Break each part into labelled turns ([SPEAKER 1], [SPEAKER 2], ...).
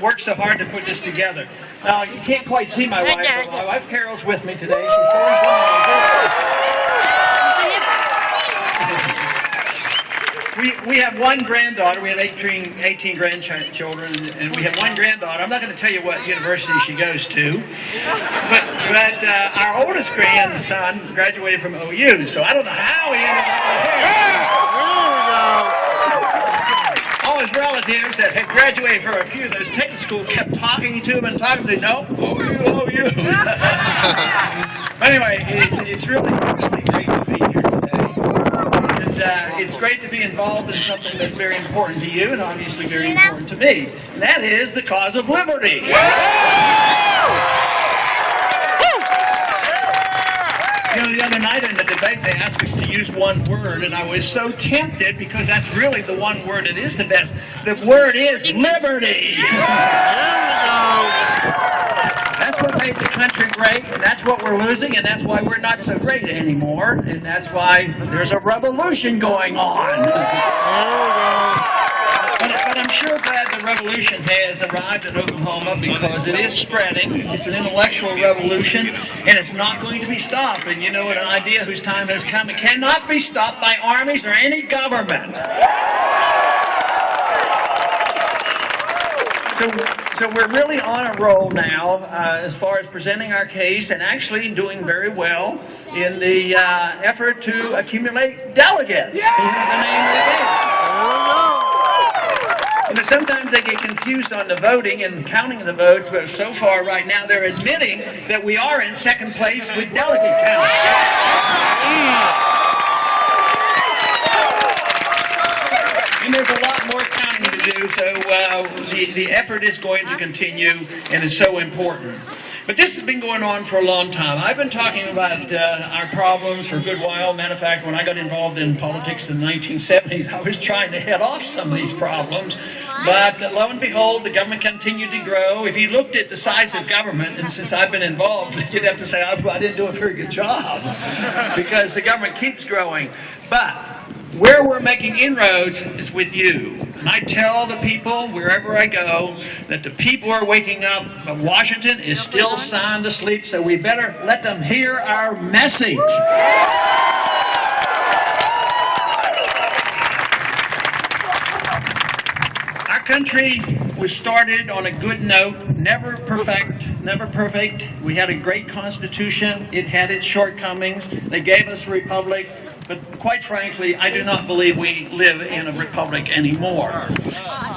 [SPEAKER 1] worked so hard to put this together. Now, you can't quite see my wife, but my wife Carol's with me today. She's 41. We have one granddaughter. We have 18 grandchildren, and we have one granddaughter. I'm not going to tell you what university she goes to, but our oldest grandson graduated from OU, so I don't know how he ended up here. All his relatives that had graduated from a few of those tech schools kept talking to him and talking to him. No, OU. Anyway, it's really great to be here today. And it's great to be involved in something that's very important to you and obviously very important to me. And that is the cause of liberty. You know, the other night in the debate, they asked us to use one word, and I was so tempted because that's really the one word that is the best. The word is liberty. That's what made the country great, and that's what we're losing, and that's why we're not so great anymore, and that's why there's a revolution going on. But I'm sure glad the revolution has arrived in Oklahoma because it is spreading. It's an intellectual revolution, and it's not going to be stopped. And you know, an idea whose time has come, it cannot be stopped by armies or any government. So we're really on a roll now as far as presenting our case and actually doing very well in the effort to accumulate delegates. Yeah! The name of the game. But sometimes they get confused on the voting and counting the votes, but so far right now they're admitting that we are in second place with delegate count. And there's a lot more counting to do, so the effort is going to continue and is so important. But this has been going on for a long time. I've been talking about our problems for a good while. Matter of fact, when I got involved in politics in the 1970s, I was trying to head off some of these problems. But lo and behold, the government continued to grow. If you looked at the size of government, and since I've been involved, you'd have to say, I didn't do a very good job. Because the government keeps growing. But where we're making inroads is with you. And I tell the people, wherever I go, that the people are waking up, but Washington is still sound asleep, so we better let them hear our message. Our country was started on a good note, never perfect. We had a great constitution. It had its shortcomings. They gave us a republic. But quite frankly, I do not believe we live in a republic anymore.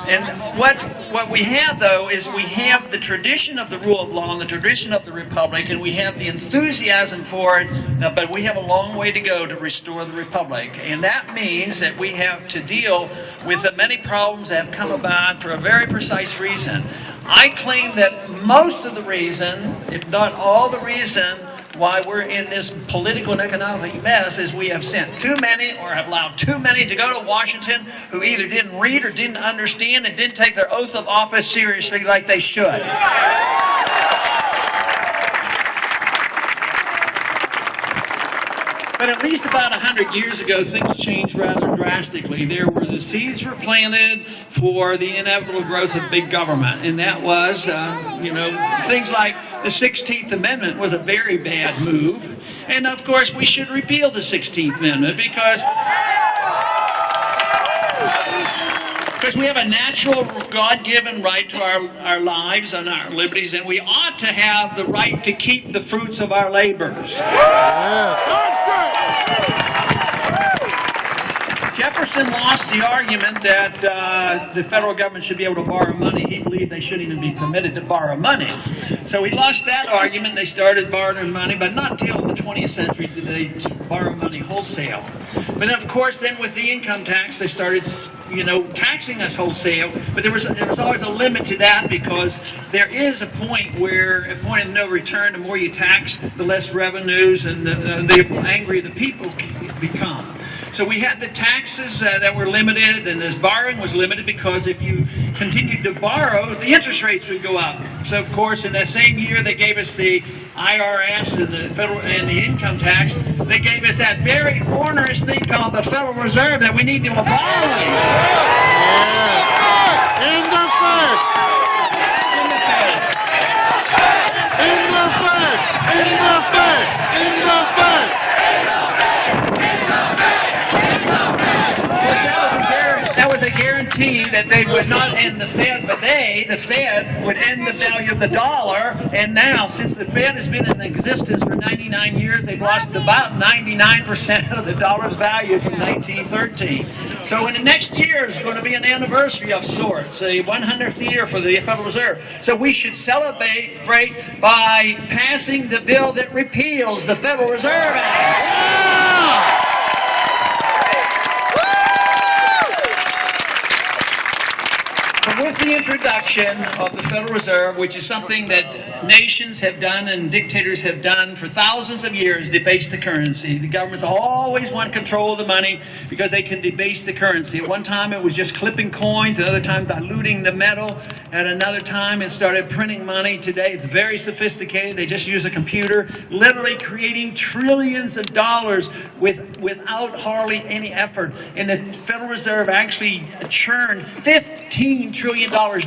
[SPEAKER 1] And what we have, though, is we have the tradition of the rule of law and the tradition of the republic, and we have the enthusiasm for it, but we have a long way to go to restore the republic. And that means that we have to deal with the many problems that have come about for a very precise reason. I claim that most of the reason, if not all the reason, why we're in this political and economic mess is we have sent too many or have allowed too many to go to Washington who either didn't read or didn't understand and didn't take their oath of office seriously like they should. But at least about 100 years ago, things changed rather drastically. The seeds were planted for the inevitable growth of big government, and that was, things like the 16th Amendment was a very bad move. And of course, we should repeal the 16th Amendment because we have a natural, God-given right to our lives and our liberties, and we ought to have the right to keep the fruits of our labors. Jefferson lost the argument that the federal government should be able to borrow money. He believed they shouldn't even be permitted to borrow money. So he lost that argument. They started borrowing money, but not until the 20th century did they borrow money wholesale. But of course, then with the income tax, they started, taxing us wholesale. But there was always a limit to that because there is a point of no return. The more you tax, the less revenues and the angrier the people become. So we had the taxes that were limited, and this borrowing was limited because if you continued to borrow, the interest rates would go up. So of course, in that same year, they gave us the IRS and the federal and the income tax. They gave us that very onerous thing called the Federal Reserve that we need to abolish. guarantee that they would not end the Fed, but the Fed, would end the value of the dollar. And now, since the Fed has been in existence for 99 years, they've lost about 99% of the dollar's value from 1913. So in the next year is going to be an anniversary of sorts, a 100th year for the Federal Reserve. So we should celebrate by passing the bill that repeals the Federal Reserve Act. With the introduction of the Federal Reserve, which is something that nations have done and dictators have done for thousands of years, debase the currency. The governments always want control of the money because they can debase the currency. At one time it was just clipping coins, another time diluting the metal, at another time it started printing money. Today it's very sophisticated. They just use a computer, literally creating trillions of dollars without hardly any effort. And the Federal Reserve actually churned $15 trillion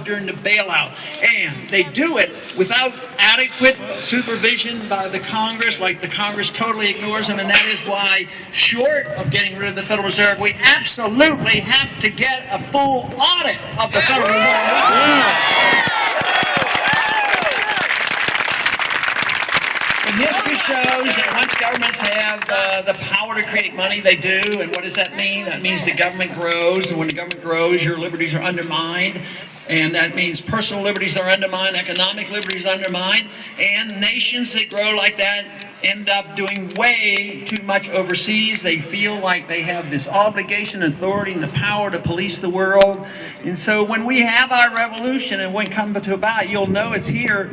[SPEAKER 1] during the bailout, and they do it without adequate supervision by the Congress, like the Congress totally ignores them, and that is why, short of getting rid of the Federal Reserve, we absolutely have to get a full audit of the Federal Reserve. And history shows that once governments have the power to create money, they do. And what does that mean? That means the government grows. And when the government grows, your liberties are undermined. And that means personal liberties are undermined, economic liberties are undermined. And nations that grow like that end up doing way too much overseas. They feel like they have this obligation, authority, and the power to police the world. And so when we have our revolution and when it comes to about, you'll know it's here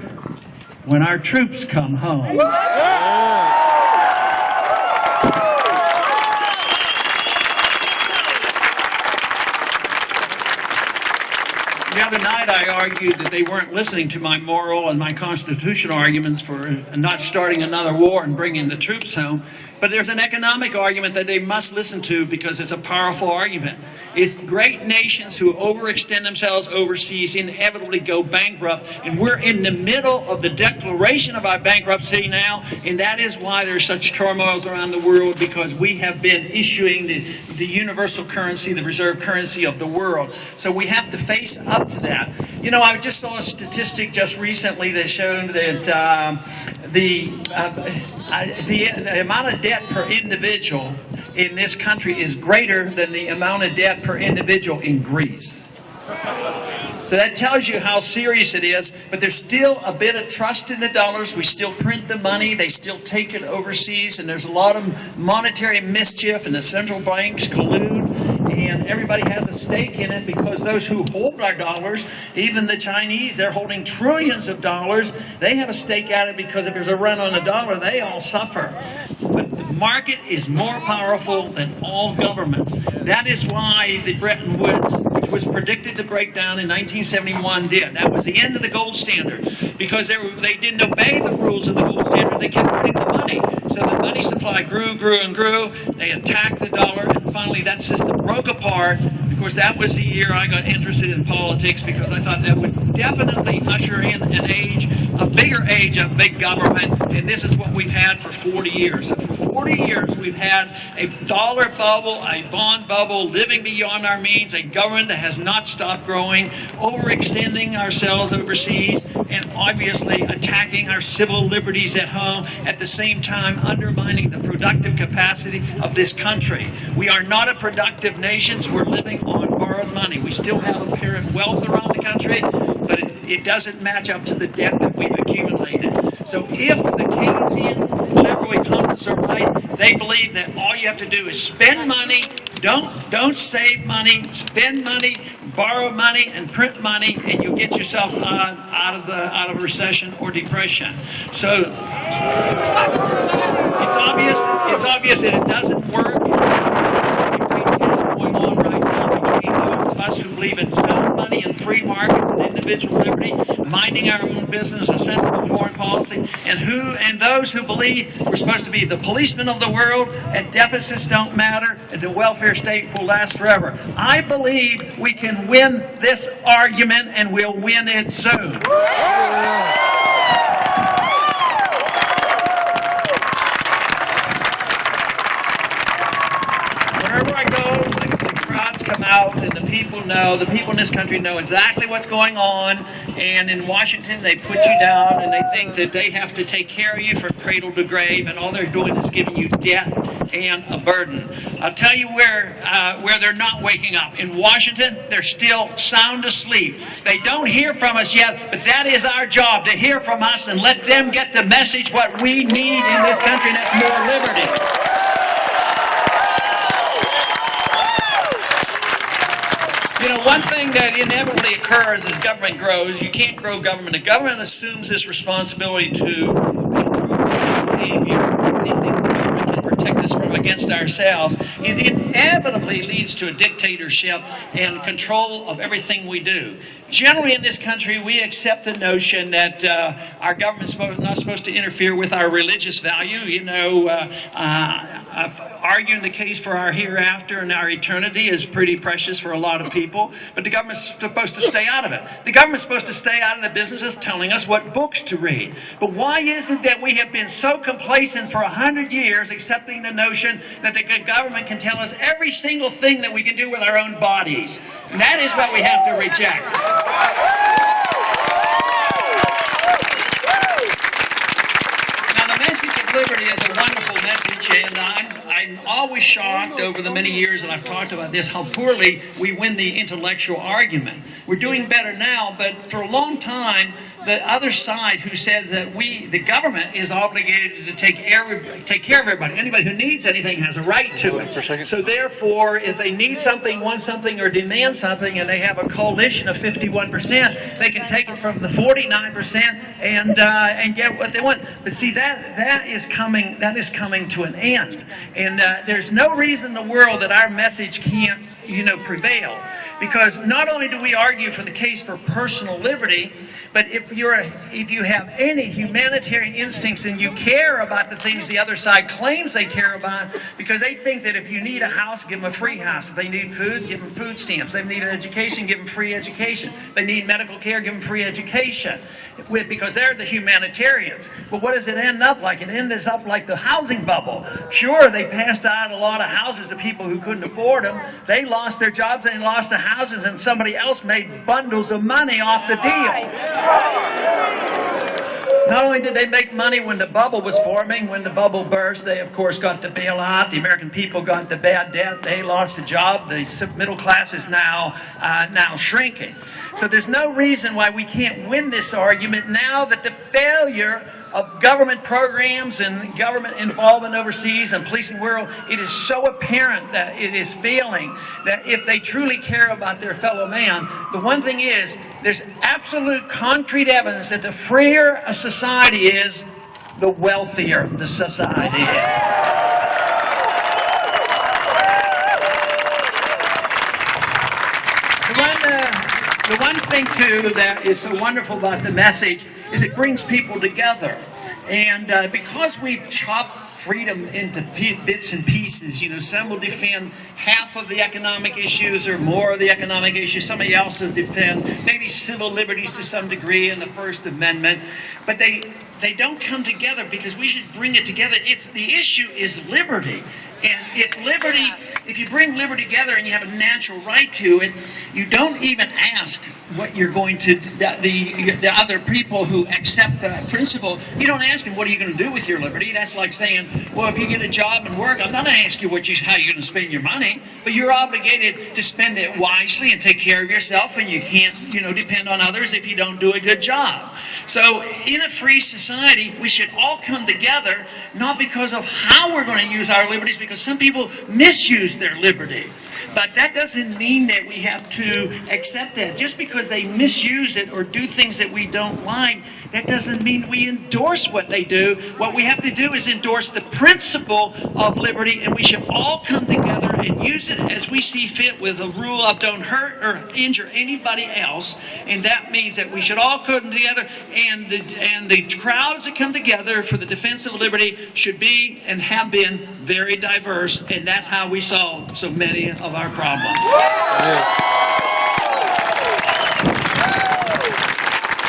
[SPEAKER 1] when our troops come home. The other night I argued that they weren't listening to my moral and my constitutional arguments for not starting another war and bringing the troops home. But there's an economic argument that they must listen to because it's a powerful argument. It's great nations who overextend themselves overseas inevitably go bankrupt, and we're in the middle of the declaration of our bankruptcy now, and that is why there's such turmoils around the world, because we have been issuing the universal currency, the reserve currency of the world. So we have to face up to that. You know, I just saw a statistic just recently that showed that the amount of debt per individual in this country is greater than the amount of debt per individual in Greece. So that tells you how serious it is, but there's still a bit of trust in the dollars. We still print the money, they still take it overseas, and there's a lot of monetary mischief, and the central banks collude, and everybody has a stake in it because those who hold our dollars, even the Chinese, they're holding trillions of dollars. They have a stake at it because if there's a run on the dollar, they all suffer. But the market is more powerful than all governments. That is why the Bretton Woods, which was predicted to break down in 1971, did. That was the end of the gold standard because they didn't obey the rules of the gold standard. They kept printing the money. So the money supply grew and grew. They attacked the dollar, and finally that system broke apart. Of course, that was the year I got interested in politics because I thought that would definitely usher in an age, a bigger age of big government, and this is what we've had for 40 years. So for 40 years, we've had a dollar bubble, a bond bubble, living beyond our means, a government that has not stopped growing, overextending ourselves overseas, and obviously attacking our civil liberties at home, at the same time undermining the productive capacity of this country. We are not a productive nation. We're living on borrowed money. We still have apparent wealth around the country, but it doesn't match up to the debt that we've accumulated. So if the Keynesian liberal economists are right, they believe that all you have to do is spend money, don't save money, spend money, borrow money, and print money, and you'll get yourself out of recession or depression. So it's obvious that it doesn't work. It's going on right now between those of us who believe in sound money and free markets and individual liberty, minding our own business, a sensible foreign policy, and those who believe we're supposed to be the policemen of the world and deficits don't matter and the welfare state will last forever. I believe we can win this argument and we'll win it soon. Wherever I go, the crowds come out. out, and the people in this country know exactly what's going on, and in Washington they put you down and they think that they have to take care of you from cradle to grave, and all they're doing is giving you debt and a burden. I'll tell you where they're not waking up. In Washington, they're still sound asleep. They don't hear from us yet, but that is our job, to hear from us and let them get the message what we need in this country, and that's more liberty. You know, one thing that inevitably occurs as government grows, you can't grow government. The government assumes this responsibility to improve behavior and protect us from against ourselves. It inevitably leads to a dictatorship and control of everything we do. Generally in this country, we accept the notion that our government's not supposed to interfere with our religious value. You know, arguing the case for our hereafter and our eternity is pretty precious for a lot of people, but the government's supposed to stay out of it. The government's supposed to stay out of the business of telling us what books to read. But why is it that we have been so complacent for 100 years, accepting the notion that the government can tell us every single thing that we can do with our own bodies? And that is what we have to reject. Now, the message of liberty is a wonderful message, and I'm always shocked over the many years that I've talked about this, how poorly we win the intellectual argument. We're doing better now, but for a long time, the other side who said that the government is obligated to take care of everybody. Anybody who needs anything has a right to it. So therefore, if they need something, want something, or demand something, and they have a coalition of 51%, they can take it from the 49% and get what they want. But see, that is coming to an end, and there's no reason in the world that our message can't, prevail. Because not only do we argue for the case for personal liberty, but if you have any humanitarian instincts and you care about the things the other side claims they care about, because they think that if you need a house, give them a free house. If they need food, give them food stamps. If they need an education, give them free education. If they need medical care, give them free education. Because they're the humanitarians. But what does it end up like? It ends up like the housing bubble. Sure, they passed out a lot of houses to people who couldn't afford them. They lost their jobs, they lost the houses, and somebody else made bundles of money off the deal. Not only did they make money when the bubble was forming, when the bubble burst, they of course got the bailout. The American people got the bad debt. They lost a job. The middle class is now shrinking. So there's no reason why we can't win this argument now that the failure of government programs and government involvement overseas and policing the world, it is so apparent that it is failing, that if they truly care about their fellow man, the one thing is, there's absolute concrete evidence that the freer a society is, the wealthier the society is. The one thing, too, that is so wonderful about the message is it brings people together. And because we've chopped freedom into bits and pieces, some will defend half of the economic issues or more of the economic issues. Somebody else will defend maybe civil liberties to some degree in the First Amendment. But they don't come together because we should bring it together. The issue is liberty. And if you bring liberty together and you have a natural right to it, you don't even ask what you're going to, the other people who accept that principle, you don't ask them, what are you going to do with your liberty? That's like saying, well, if you get a job and work, I'm not going to ask you how you're going to spend your money, but you're obligated to spend it wisely and take care of yourself, and you can't, depend on others if you don't do a good job. So in a free society, we should all come together, not because of how we're going to use our liberties, because some people misuse their liberty. But that doesn't mean that we have to accept that. Just because they misuse it or do things that we don't like, that doesn't mean we endorse what they do. What we have to do is endorse the principle of liberty, and we should all come together and use it as we see fit with the rule of don't hurt or injure anybody else. And that means that we should all come together, and the crowds that come together for the defense of liberty should be and have been very diverse, and that's how we solve so many of our problems.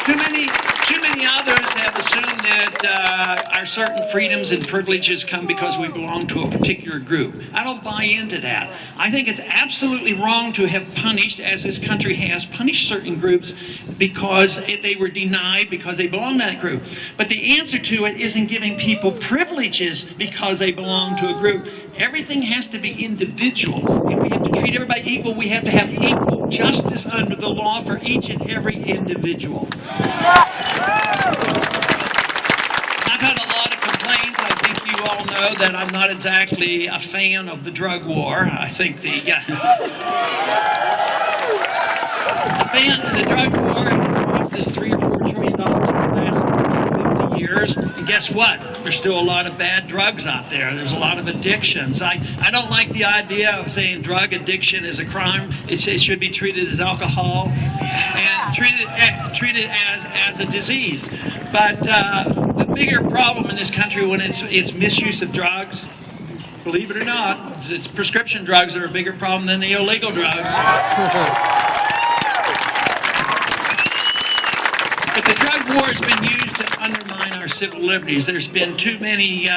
[SPEAKER 1] Too many others have assumed that our certain freedoms and privileges come because we belong to a particular group. I don't buy into that. I think it's absolutely wrong to have punished, as this country has punished certain groups because they were denied because they belong to that group. But the answer to it isn't giving people privileges because they belong to a group. Everything has to be individual. If we have to treat everybody equal, we have to have equal justice under the law for each and every individual. I've had a lot of complaints. I think you all know that I'm not exactly a fan of the drug war. I think the drug war cost us $3 or $4 trillion in the last 50 years. And guess what? There's still a lot of bad drugs out there. There's a lot of addictions. I don't like the idea of saying drug addiction is a crime. It should be treated as alcohol and treated as a disease. But the bigger problem in this country when it's misuse of drugs, believe it or not, it's prescription drugs that are a bigger problem than the illegal drugs. But the drug war has been used to undermine our civil liberties. There's been too many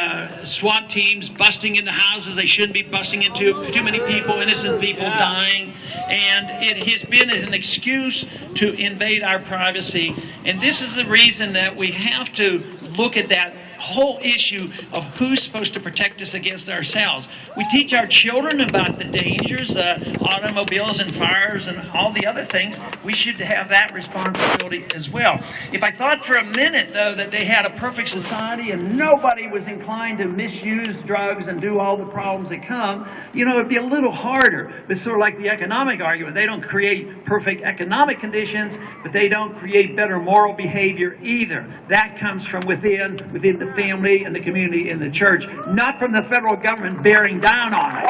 [SPEAKER 1] SWAT teams busting into houses they shouldn't be busting into, too many people, innocent people dying, and it has been an excuse to invade our privacy. And this is the reason that we have to look at that whole issue of who's supposed to protect us against ourselves. We teach our children about the dangers, automobiles and fires and all the other things. We should have that responsibility as well. If I thought for a minute, though, that they had a perfect society and nobody was inclined to misuse drugs and do all the problems that come, it'd be a little harder. It's sort of like the economic argument. They don't create perfect economic conditions, but they don't create better moral behavior either. That comes from within the family and the community and the church, not from the federal government bearing down on it.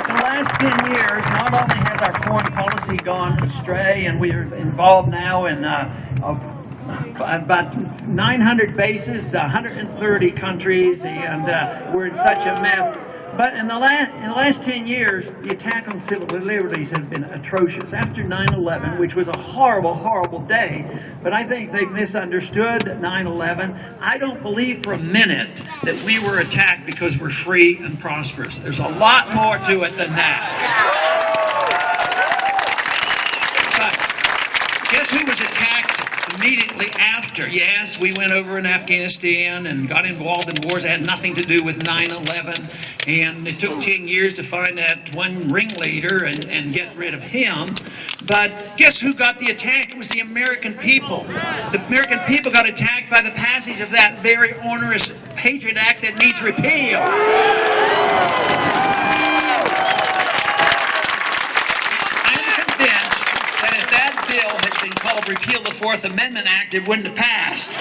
[SPEAKER 1] In the last 10 years, not only has our foreign policy gone astray, and we are involved now in about 900 bases, 130 countries, and we're in such a mess. But in the last 10 years, the attack on civil liberties has been atrocious. After 9/11, which was a horrible, horrible day, but I think they've misunderstood 9/11. I don't believe for a minute that we were attacked because we're free and prosperous. There's a lot more to it than that. But guess who was attacked immediately after? Yes, we went over in Afghanistan and got involved in wars that had nothing to do with 9/11. And it took 10 years to find that one ringleader and get rid of him. But guess who got the attack? It was the American people. The American people got attacked by the passage of that very onerous Patriot Act that needs repeal. Called Repeal the Fourth Amendment Act, it wouldn't have passed.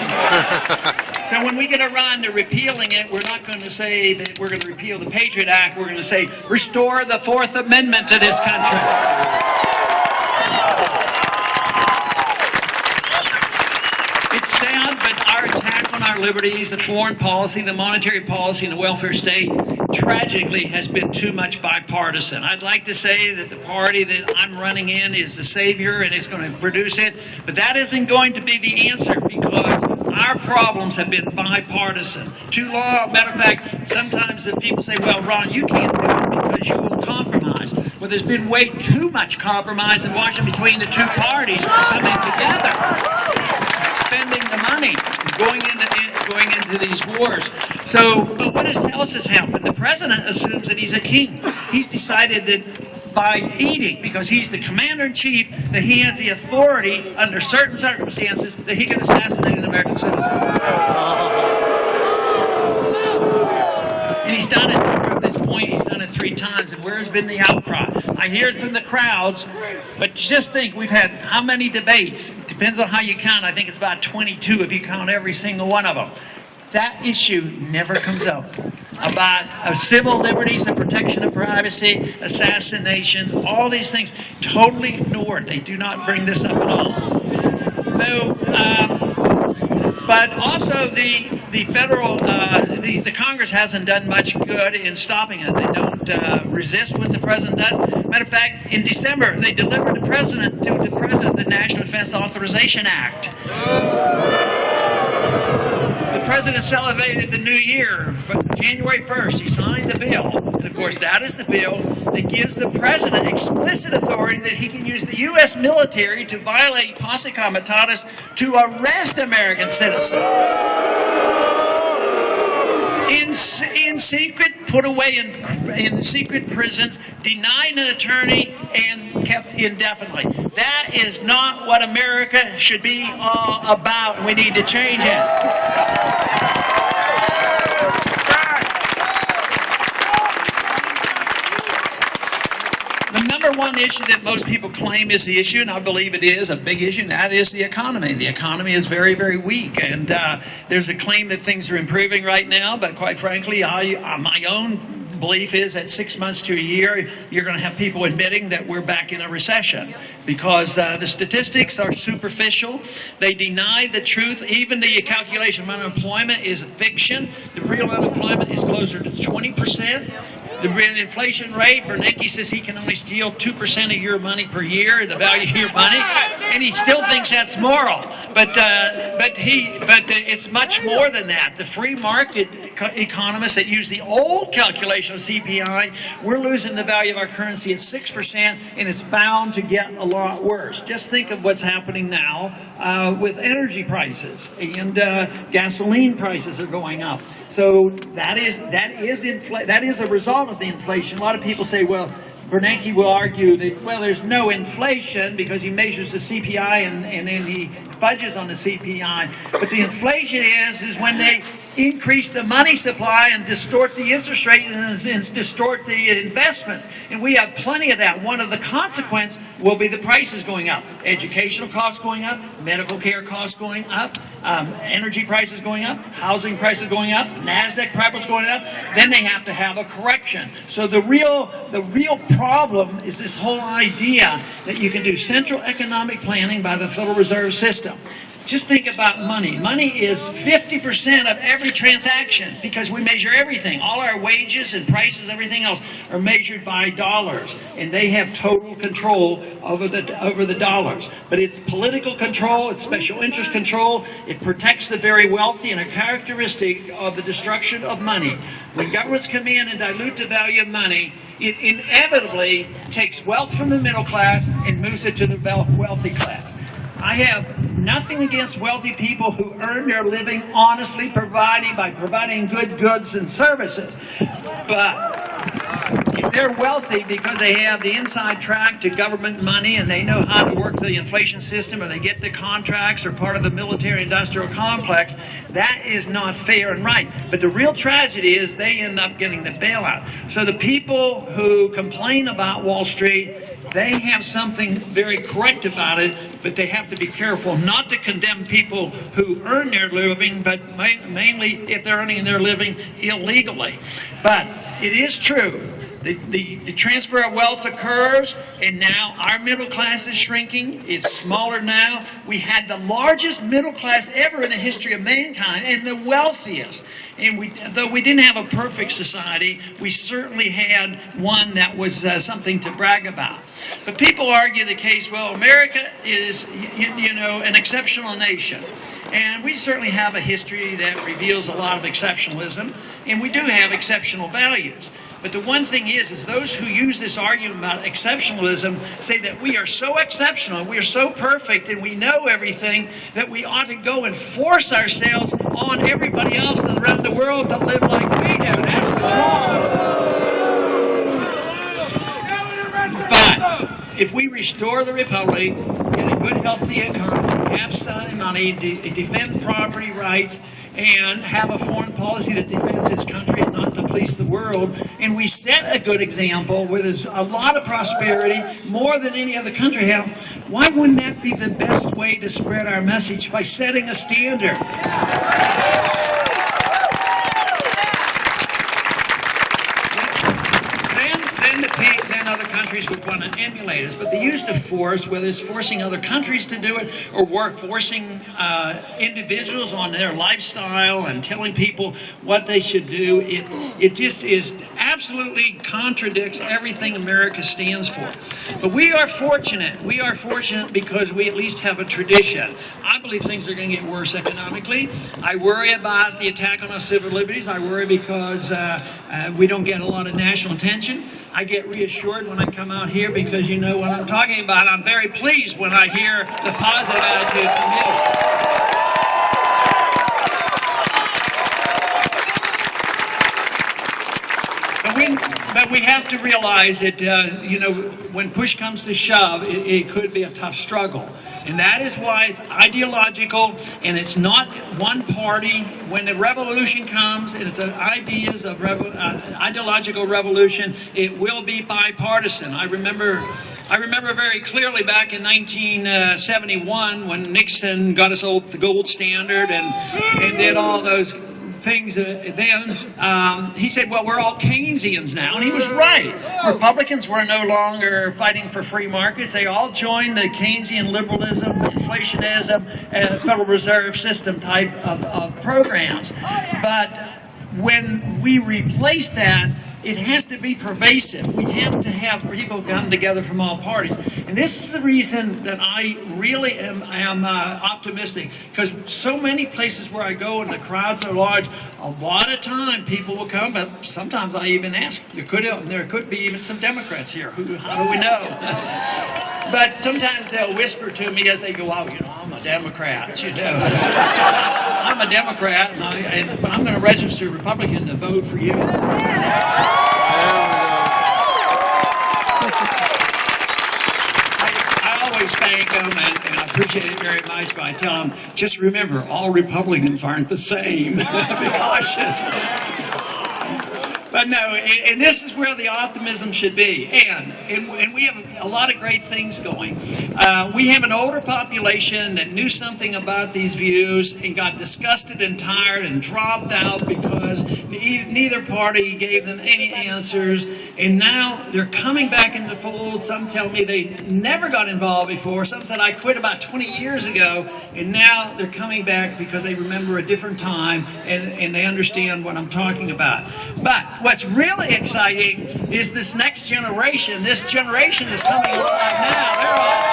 [SPEAKER 1] So when we get around to repealing it, we're not going to say that we're going to repeal the Patriot Act. We're going to say, restore the Fourth Amendment to this country. It's sad, but our attack on our liberties, the foreign policy, the monetary policy, and the welfare state, tragically has been too much bipartisan. I'd like to say that the party that I'm running in is the savior and it's going to produce it, but that isn't going to be the answer because our problems have been bipartisan. Matter of fact, sometimes the people say, well, Ron, you can't do it because you will compromise. Well, there's been way too much compromise in Washington between the two parties coming together, spending the money, going into these wars. So, but what else has happened? The president assumes that he's a king. He's decided that by edict, because he's the commander-in-chief, that he has the authority under certain circumstances that he can assassinate an American citizen. And he's done it. At this point, he's done it 3 times. And where has been the outcry? I hear it from the crowds, but just think, we've had how many debates? Depends on how you count. I think it's about 22 if you count every single one of them. That issue never comes up. About civil liberties, the protection of privacy, assassination, all these things, totally ignored. They do not bring this up at all. So, but also the federal, the Congress hasn't done much good in stopping it. They don't not resist what the president does. Matter of fact, in December, they delivered to the president the National Defense Authorization Act. The president celebrated the new year, January 1st. He signed the bill. And of course, that is the bill that gives the president explicit authority that he can use the U.S. military to violate posse comitatus to arrest American citizens. In secret, put away in secret prisons, denied an attorney, and kept indefinitely. That is not what America should be all about. We need to change it. The number one issue that most people claim is the issue, and I believe it is a big issue, and that is the economy. The economy is very, very weak, and there's a claim that things are improving right now, but quite frankly, my own belief is that 6 months to a year, you're going to have people admitting that we're back in a recession because the statistics are superficial. They deny the truth. Even the calculation of unemployment is fiction. The real unemployment is closer to 20%. The inflation rate, Bernanke says he can only steal 2% of your money per year, the value of your money, and he still thinks that's moral. But it's much more than that. The free market economists that use the old calculation of CPI, we're losing the value of our currency at 6%, and it's bound to get a lot worse. Just think of what's happening now with energy prices, and gasoline prices are going up. So that is a result of the inflation. A lot of people say, well, Bernanke will argue that, well, there's no inflation because he measures the CPI and then he fudges on the CPI. But the inflation is when they increase the money supply and distort the interest rate and distort the investments. And we have plenty of that. One of the consequences will be the prices going up. Educational costs going up, medical care costs going up, energy prices going up, housing prices going up, NASDAQ prices going up. Then they have to have a correction. So the real problem is this whole idea that you can do central economic planning by the Federal Reserve System. Just think about money. Money is 50% of every transaction because we measure everything. All our wages and prices, everything else, are measured by dollars, and they have total control over the dollars. But it's political control, it's special interest control, it protects the very wealthy, and a characteristic of the destruction of money. When governments come in and dilute the value of money, it inevitably takes wealth from the middle class and moves it to the wealthy class. I have nothing against wealthy people who earn their living honestly by providing good goods and services. But if they're wealthy because they have the inside track to government money and they know how to work the inflation system or they get the contracts or part of the military-industrial complex, that is not fair and right. But the real tragedy is they end up getting the bailout. So the people who complain about Wall Street, they have something very correct about it, but they have to be careful not to condemn people who earn their living, but mainly if they're earning their living illegally. But it is true. The transfer of wealth occurs, and now our middle class is shrinking. It's smaller now. We had the largest middle class ever in the history of mankind, and the wealthiest. And though we didn't have a perfect society, we certainly had one that was something to brag about. But people argue the case, well, America is, an exceptional nation. And we certainly have a history that reveals a lot of exceptionalism, and we do have exceptional values. But the one thing is those who use this argument about exceptionalism say that we are so exceptional, we are so perfect, and we know everything that we ought to go and force ourselves on everybody else around the world to live like we do. That's what's wrong. But if we restore the republic, get a good, healthy economy, have some money, defend property rights, and have a foreign policy that defends its country and not to police the world, and we set a good example where there's a lot of prosperity, more than any other country have, why wouldn't that be the best way to spread our message? By setting a standard. Then other countries would want to emulate us. But the use of force, whether it's forcing other countries to do it or we're forcing individuals on their lifestyle and telling people what they should do, it just is absolutely contradicts everything America stands for. But we are fortunate. We are fortunate because we at least have a tradition. I believe things are going to get worse economically. I worry about the attack on our civil liberties. I worry because we don't get a lot of national attention. I get reassured when I come out here because you know what I'm talking about. I'm very pleased when I hear the positive attitude from you. But we have to realize that, when push comes to shove, it could be a tough struggle. And that is why it's ideological, and it's not one party. When the revolution comes, and it's ideas of ideological revolution, it will be bipartisan. I remember very clearly back in 1971 when Nixon got us the gold standard and did all those things then. He said, well, we're all Keynesians now, and he was right. Republicans were no longer fighting for free markets. They all joined the Keynesian liberalism, inflationism, and Federal Reserve System type of programs. But when we replace that, it has to be pervasive. We have to have people come together from all parties. And this is the reason that I really am optimistic, because so many places where I go and the crowds are large, a lot of time people will come, but sometimes I even ask, there could be even some Democrats here. How do we know? But sometimes they'll whisper to me as they go out, I'm a Democrat, I'm a Democrat, but I'm going to register Republican to vote for you. I always thank them, and I appreciate it very much, but I tell them, just remember, all Republicans aren't the same. Be cautious. But no, and this is where the optimism should be. And we have a lot of great things going. We have an older population that knew something about these views and got disgusted and tired and dropped out because neither party gave them any answers. And now they're coming back in the fold. Some tell me they never got involved before. Some said I quit about 20 years ago. And now they're coming back because they remember a different time and they understand what I'm talking about. But what's really exciting is this next generation. This generation is coming alive now. They're all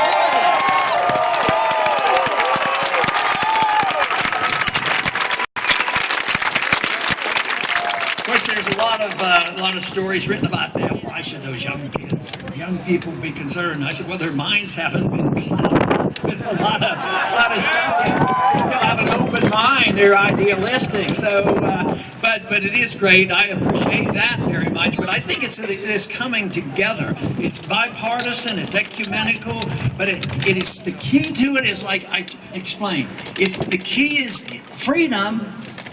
[SPEAKER 1] there's a lot of stories written about them. Why should those young people be concerned? I said, well, their minds haven't been clouded. There's a lot of stuff. They still have an open mind. They're idealistic. So, but it is great. I appreciate that very much. But I think it's coming together. It's bipartisan. It's ecumenical. But it is the key to it is like I explained. The key is freedom.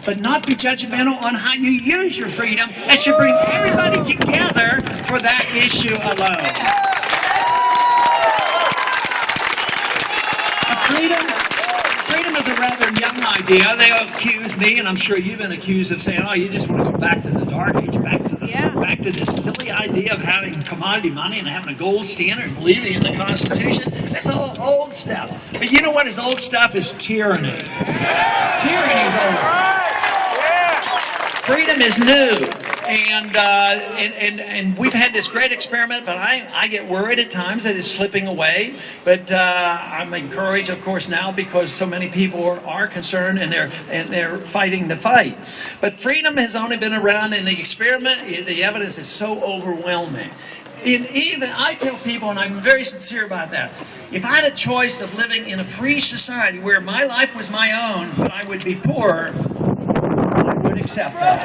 [SPEAKER 1] But not be judgmental on how you use your freedom. That should bring everybody together for that issue alone. Freedom is a rather young idea. They accuse me, and I'm sure you've been accused of saying, "Oh, you just want to go back to the dark age, back to this silly idea of having commodity money and having a gold standard and believing in the Constitution." That's all old stuff. But you know what is old stuff? Is tyranny. Tyranny is old. Freedom is new, and we've had this great experiment, but I get worried at times that it's slipping away. But I'm encouraged, of course, now because so many people are concerned and they're fighting the fight. But freedom has only been around in the experiment. The evidence is so overwhelming. And even I tell people, and I'm very sincere about that, if I had a choice of living in a free society where my life was my own, but I would be poor, I would accept that.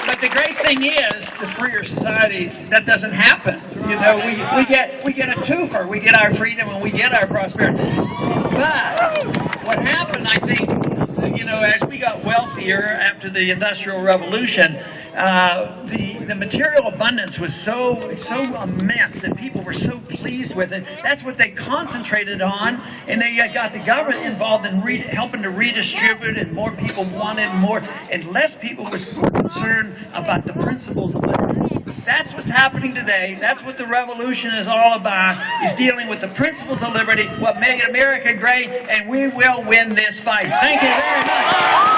[SPEAKER 1] But the great thing is, the freer society, that doesn't happen. You know, we get a twofer. We get our freedom and we get our prosperity. But what happened, I think, as we got wealthier after the Industrial Revolution, the material abundance was so immense that people were so pleased with it. That's what they concentrated on, and they got the government involved in helping to redistribute, and more people wanted more, and less people were concerned about the principles of liberty. That's what's happening today. That's what the revolution is all about, is dealing with the principles of liberty, what make America great, and we will win this fight. Thank you very much.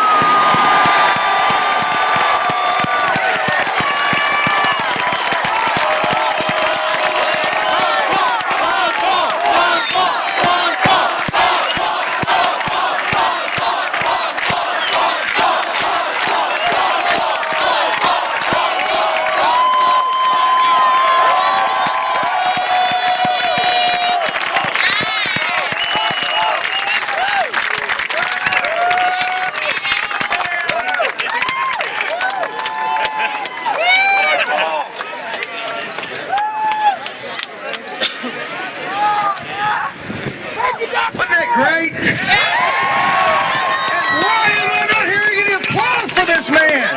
[SPEAKER 2] Wasn't that great? And why am I not hearing any applause for this man?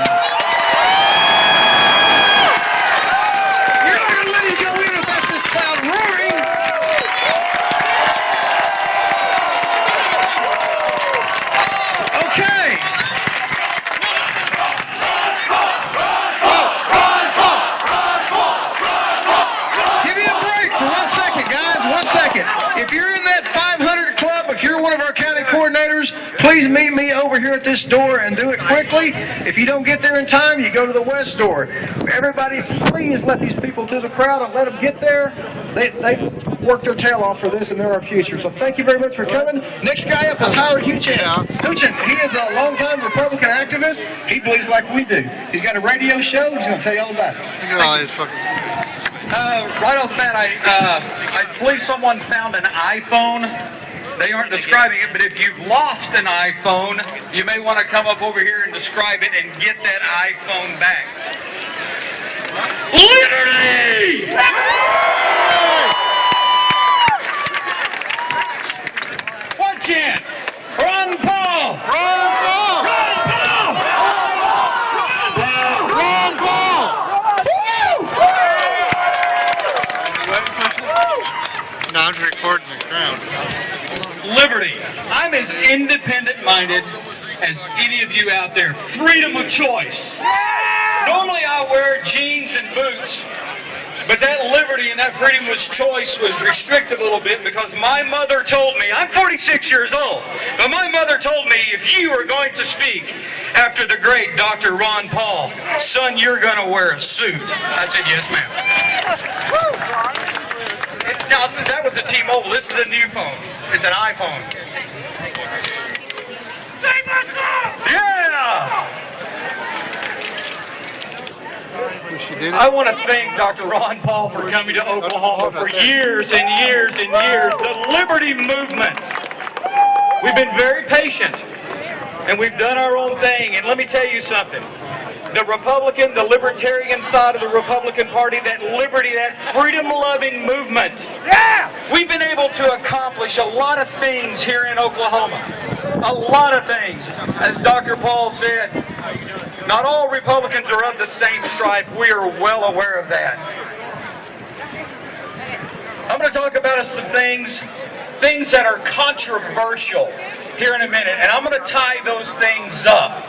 [SPEAKER 2] You're not going to let him go in without this crowd roaring. Okay. Give me a break for 1 second, guys. 1 second. If you're in that 500 club, if you're one of our county coordinators, please meet me over here at this door and do it quickly. If you don't get there in time, you go to the west door. Everybody, please let these people through the crowd and let them get there. They worked their tail off for this, and they're our future. So thank you very much for coming. Next guy up is Howard Huchin. Huchin, he is a longtime Republican activist. He believes like we do. He's got a radio show. He's going to tell you all about it.
[SPEAKER 3] Right off the bat, I believe someone found an iPhone. They aren't describing it, but if you've lost an iPhone, you may want to come up over here and describe it and get that iPhone back. Liberty! One chant. Ron Paul!
[SPEAKER 2] Ron Paul!
[SPEAKER 3] Ron Paul!
[SPEAKER 2] Ron Paul!
[SPEAKER 4] No, I'm recording the crowd.
[SPEAKER 3] Liberty. I'm as independent-minded as any of you out there. Freedom of choice. Normally I wear jeans and boots, but that liberty and that freedom of choice was restricted a little bit because my mother told me, I'm 46 years old, but my mother told me, if you are going to speak after the great Dr. Ron Paul, son, you're going to wear a suit. I said, yes, ma'am. Now, that was a T-Mobile. This is a new phone. It's an iPhone. Yeah! I want to thank Dr. Ron Paul for coming to Oklahoma for years and years and years. The Liberty Movement. We've been very patient, and we've done our own thing. And let me tell you something. The Republican, the libertarian side of the Republican Party, that liberty, that freedom-loving movement. Yeah! We've been able to accomplish a lot of things here in Oklahoma. A lot of things. As Dr. Paul said, not all Republicans are of the same stripe. We are well aware of that. I'm going to talk about some things that are controversial here in a minute, and I'm going to tie those things up.